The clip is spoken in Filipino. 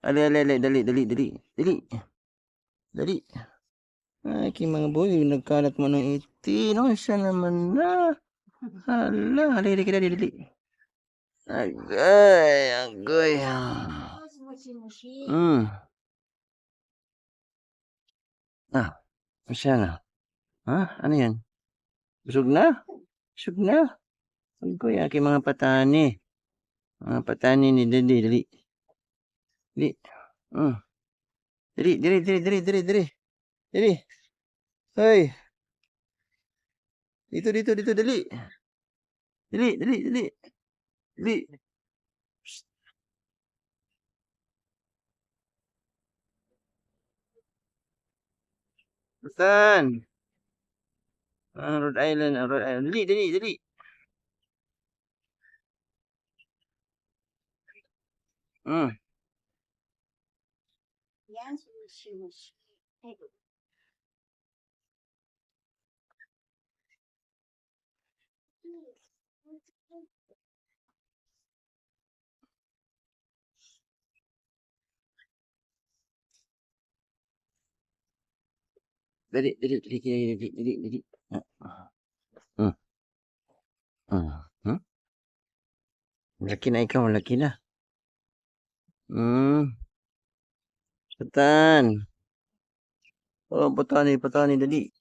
Ali, dali. Dali. Ay, mga boy, nagkalat mo ng 18. No, siya naman na. Hala, halili kita, dali. Agoy. Masya na. Ha? Ano yan? Busog na? Agoy, aking mga patani. Mga patani ni dali. Dali. Dali. Hoy. Dito, dali. Dali. Saan? Rhode Island. Dali. Dali. Hmm. Hmm. Laki na ikaw, laki na. Satan. Oh, patani, dali.